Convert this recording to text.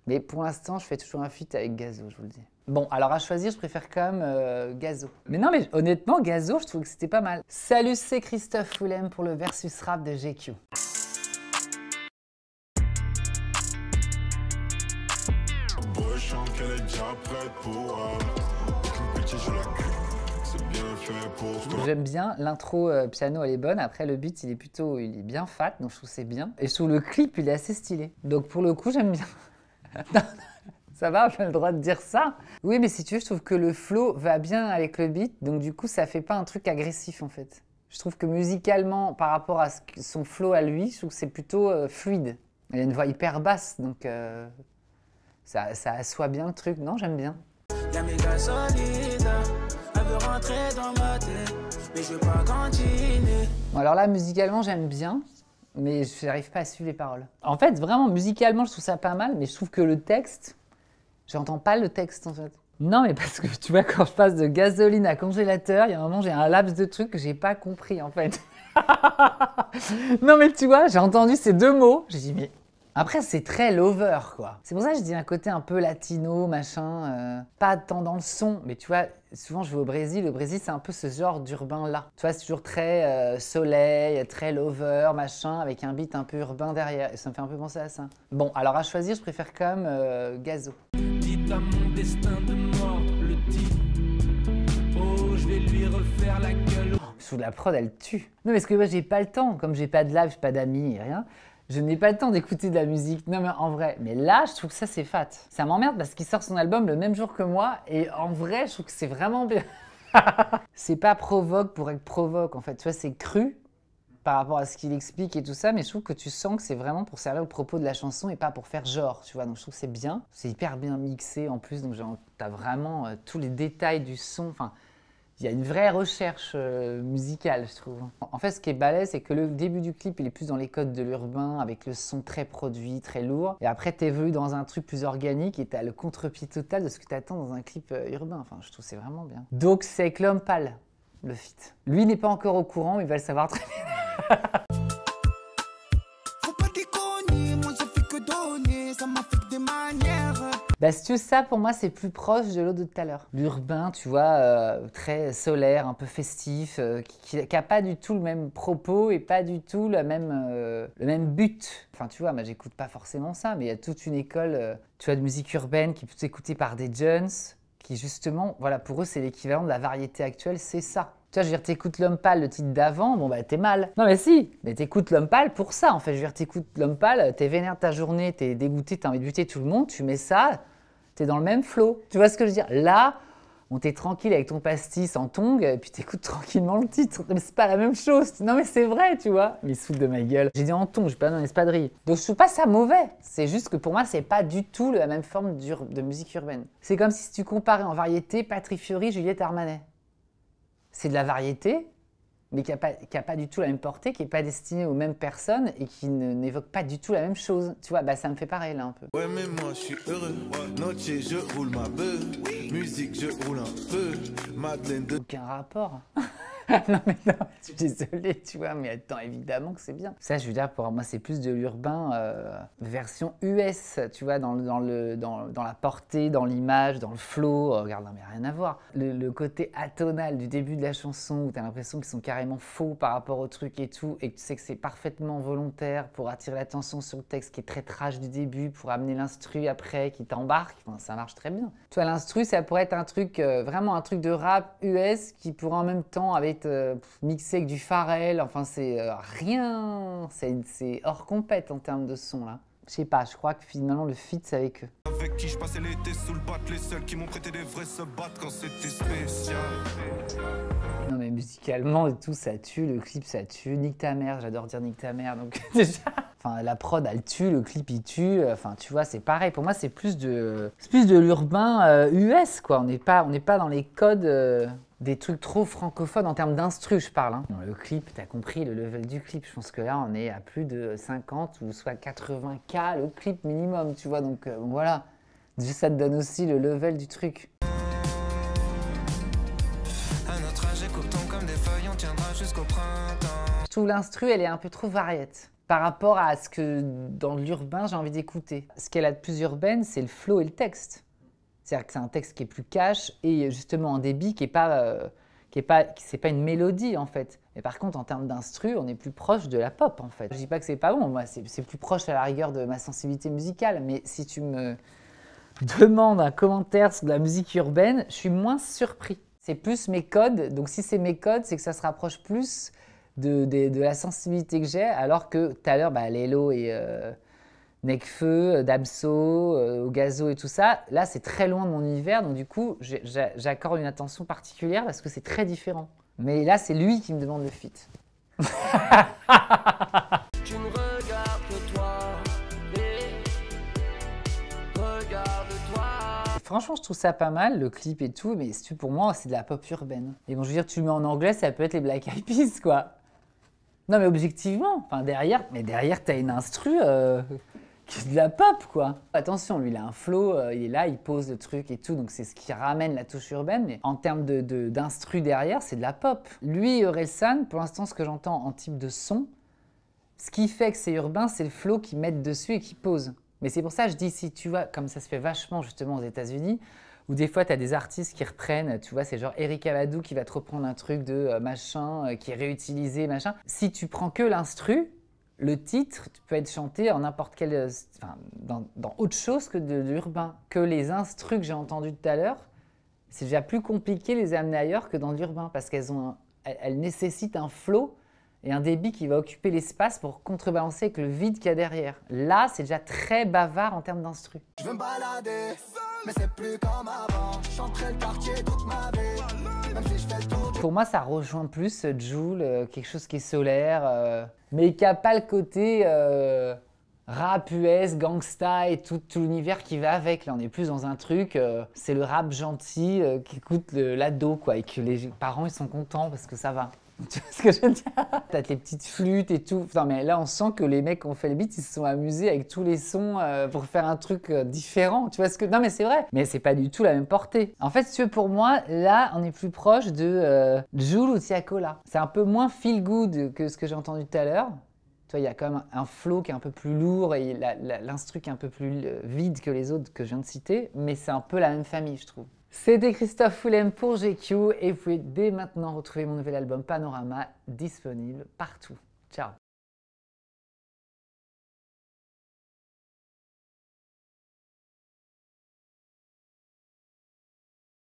Mais pour l'instant, je fais toujours un feat avec Gazo, je vous le dis. Bon, alors à choisir, je préfère quand même Gazo. Mais non, mais honnêtement, Gazo, je trouve que c'était pas mal. Salut, c'est Christophe Willem pour le Versus Rap de GQ. J'aime bien, l'intro piano elle est bonne, après le beat il est bien fat, donc je trouve c'est bien. Et je trouve le clip il est assez stylé, donc pour le coup j'aime bien. Ça va, j'ai le droit de dire ça? Oui, mais si tu veux, je trouve que le flow va bien avec le beat, donc du coup ça fait pas un truc agressif en fait. Je trouve que musicalement, par rapport à son flow à lui, je trouve que c'est plutôt fluide. Il a une voix hyper basse, donc ça assoit bien le truc, non, j'aime bien. Y'a mes gars solides, elle veut rentrer dans ma tête, mais je veux pas continuer. Bon, alors là, musicalement, j'aime bien, mais je n'arrive pas à suivre les paroles. En fait, vraiment, musicalement, je trouve ça pas mal, mais je trouve que le texte, j'entends pas le texte, en fait. Non, mais parce que, tu vois, quand je passe de gasoline à congélateur, il y a un moment, j'ai un laps de trucs que j'ai pas compris, en fait. Non, mais tu vois, j'ai entendu ces deux mots, j'ai dit, mais... Après, c'est très lover, quoi. C'est pour ça que je dis un côté un peu latino, machin, pas tant dans le son. Mais tu vois, souvent je vais au Brésil. Le Brésil, c'est un peu ce genre d'urbain-là. Tu vois, c'est toujours très soleil, très lover, machin, avec un beat un peu urbain derrière. Et ça me fait un peu penser à ça. Bon, alors à choisir, je préfère quand même Gazo. Dites à mon destin de mort, le type. Oh, je vais lui refaire la gueule. Sous la prod, elle tue. Non, mais parce que moi, j'ai pas le temps. Comme j'ai pas de live, j'ai pas d'amis, rien. Je n'ai pas le temps d'écouter de la musique, non mais en vrai. Mais là, je trouve que ça c'est fat. Ça m'emmerde parce qu'il sort son album le même jour que moi et en vrai, je trouve que c'est vraiment bien. C'est pas provoque pour être provoque en fait, tu vois, c'est cru par rapport à ce qu'il explique et tout ça, mais je trouve que tu sens que c'est vraiment pour servir le propos de la chanson et pas pour faire genre, tu vois. Donc je trouve que c'est bien. C'est hyper bien mixé en plus, donc t'as vraiment tous les détails du son, enfin... Il y a une vraie recherche musicale, je trouve. En fait, ce qui est balèze, c'est que le début du clip, il est plus dans les codes de l'urbain, avec le son très produit, très lourd. Et après, t'évolues dans un truc plus organique et t'as le contre-pied total de ce que t'attends dans un clip urbain. Enfin, je trouve que c'est vraiment bien. Donc, c'est avec l'homme pâle, le feat. Lui n'est pas encore au courant, mais il va le savoir très bien. Faut pas déconner, moi je fais que donner, ça m'a fait des manières. Bah, si tu veux, ça, pour moi, c'est plus proche de l'autre de tout à l'heure. L'urbain, tu vois, très solaire, un peu festif, qui n'a pas du tout le même propos et pas du tout le même but. Enfin, tu vois, moi, j'écoute pas forcément ça, mais il y a toute une école, tu vois, de musique urbaine qui est plutôt écoutée par des jeunes, qui justement, voilà, pour eux, c'est l'équivalent de la variété actuelle, c'est ça. Tu vois, je veux dire, t'écoutes L'Homme Pâle, le titre d'avant, bon bah t'es mal. Non mais si, mais t'écoutes L'Homme Pâle pour ça en fait. Je veux dire, t'écoutes L'Homme Pâle, t'es vénère de ta journée, t'es dégoûté, t'as envie de buter tout le monde, tu mets ça, t'es dans le même flow. Tu vois ce que je veux dire? Là, on t'es tranquille avec ton pastis en tongs, et puis t'écoutes tranquillement le titre. Mais c'est pas la même chose. Non mais c'est vrai, tu vois. Mais il se fout de ma gueule. J'ai dit en tongs, j'ai pas dans l'espadrille. Donc je trouve pas ça mauvais. C'est juste que pour moi, c'est pas du tout la même forme de musique urbaine. C'est comme si tu comparais en variété Patrick Fiori, Juliette Armanet. C'est de la variété, mais qui a pas du tout la même portée, qui n'est pas destinée aux mêmes personnes et qui n'évoque pas du tout la même chose. Tu vois, bah ça me fait pareil là un peu. Ouais, mais moi je suis heureux. Noche, je roule ma beuh. Musique, je roule un peu. Madeleine de... Aucun rapport. Non, mais non, je suis désolé, tu vois, mais attends, évidemment que c'est bien. Ça, je veux dire, pour moi, c'est plus de l'urbain version US, tu vois, dans la portée, dans l'image, dans le flow. Regarde, non, mais rien à voir. Le côté atonal du début de la chanson, où tu as l'impression qu'ils sont carrément faux par rapport au truc et tout, et que tu sais que c'est parfaitement volontaire pour attirer l'attention sur le texte qui est très trash du début, pour amener l'instru après, qui t'embarque, enfin, ça marche très bien. Tu vois, l'instru, ça pourrait être un truc, vraiment un truc de rap US qui pourrait en même temps, avec mixé avec du Pharrell, enfin c'est rien, c'est hors compète en termes de son là. Je sais pas, je crois que finalement le feat c'est avec eux. Avec qui je passais l'été sous le bat, les seuls qui m'ont prêté des vrais se battent quand c'était spécial. Non mais musicalement et tout ça tue, le clip ça tue, nique ta mère, j'adore dire nique ta mère donc déjà. Enfin la prod elle tue, le clip il tue, enfin tu vois c'est pareil, pour moi c'est plus de l'urbain US quoi, on n'est pas dans les codes des trucs trop francophones en termes d'instru, je parle. Hein. Le clip, t'as compris le level du clip. Je pense que là, on est à plus de 50 ou soit 80K le clip minimum, tu vois. Donc voilà, juste ça te donne aussi le level du truc. Je trouve l'instru, elle est un peu trop variette. par rapport à ce que dans l'urbain j'ai envie d'écouter. Ce qu'elle a de plus urbaine, c'est le flow et le texte. C'est-à-dire que c'est un texte qui est plus cash et justement en débit c'est pas une mélodie en fait. Mais par contre en termes d'instru, on est plus proche de la pop en fait. Je dis pas que c'est pas bon, moi c'est plus proche à la rigueur de ma sensibilité musicale, mais si tu me demandes un commentaire sur de la musique urbaine, je suis moins surpris. C'est plus mes codes, donc si c'est mes codes, c'est que ça se rapproche plus de la sensibilité que j'ai, alors que tout à l'heure, Lelo et Nekfeu, Damso, Ogazo et tout ça, là c'est très loin de mon univers, donc du coup j'accorde une attention particulière parce que c'est très différent. Mais là c'est lui qui me demande le feat. Tu ne regardes que toi, regarde-toi. Franchement je trouve ça pas mal, le clip et tout, mais pour moi c'est de la pop urbaine. Et bon je veux dire, tu le mets en anglais, ça peut être les Black Eyed Peas quoi. Non mais objectivement, enfin derrière t'as une instru qui est de la pop quoi. Attention, lui il a un flow, il est là, il pose le truc et tout, donc c'est ce qui ramène la touche urbaine, mais en termes d'instru derrière, c'est de la pop. Lui, Orelsan, pour l'instant ce que j'entends en type de son, ce qui fait que c'est urbain, c'est le flow qu'ils mettent dessus et qu'ils posent. Mais c'est pour ça que je dis, si tu vois, comme ça se fait vachement justement aux États-Unis, où des fois, tu as des artistes qui reprennent, tu vois, c'est genre Erykah Badu qui va te reprendre un truc de machin, qui est réutilisé, machin. Si tu prends que l'instru, le titre peut être chanté en n'importe quel... Enfin, dans autre chose que de l'urbain. Que les instrus que j'ai entendus tout à l'heure, c'est déjà plus compliqué de les amener ailleurs que dans l'urbain, parce elles nécessitent un flow et un débit qui va occuper l'espace pour contrebalancer avec le vide qu'il y a derrière. Là, c'est déjà très bavard en termes d'instru. Je veux me balader, mais c'est plus comme avant. Je chanterai le quartier toute ma vie, même si je fais le tour. Pour moi, ça rejoint plus Jul, quelque chose qui est solaire, mais qui n'a pas le côté rap US, gangsta et tout l'univers qui va avec. Là, on est plus dans un truc, c'est le rap gentil qui écoute l'ado, quoi, et que les parents, ils sont contents parce que ça va. Tu vois ce que je veux dire? T'as les petites flûtes et tout. Non, mais là, on sent que les mecs qui ont fait le beat, ils se sont amusés avec tous les sons pour faire un truc différent. Tu vois ce que... Non, mais c'est vrai. Mais c'est pas du tout la même portée. En fait, si tu veux, pour moi, là, on est plus proche de Jul ou Tiakola. C'est un peu moins feel good que ce que j'ai entendu tout à l'heure. Tu vois, il y a quand même un flow qui est un peu plus lourd et l'instru qui est un peu plus vide que les autres que je viens de citer. Mais c'est un peu la même famille, je trouve. C'était Christophe Foulem pour GQ et vous pouvez dès maintenant retrouver mon nouvel album Panorama disponible partout. Ciao!